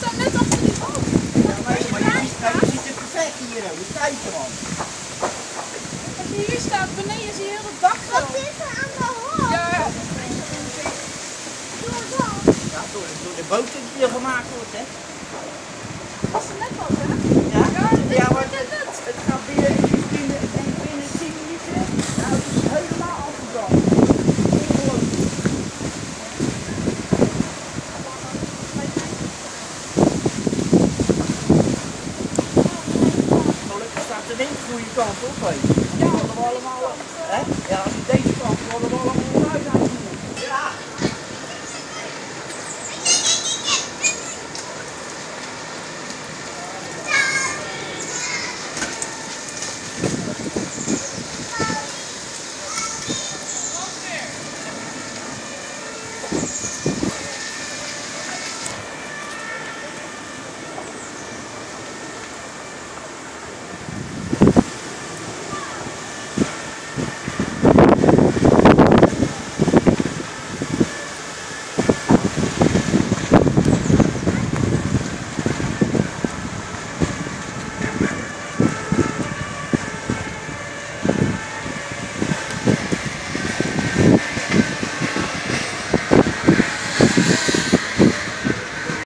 staat net achter die boom. Ja, maar je ziet het perfect hier, je kijkt man. Als je hier staat, beneden zie je heel het dak. Wat is er aan de hand? Ja, Door wat? Ja, door de boot die er gemaakt wordt, hè. was er net wat, hè? Ja, Ja, maar het gaat binnen 10 minuten. Nou, het is helemaal afgebrand. Ongelooflijk. Gelukkig staat de wind de goede kant op, hè. Ja, hadden we allemaal, hè? Ja, als je deze kant hadden we allemaal uit uitgevoerd. Ja. Weer.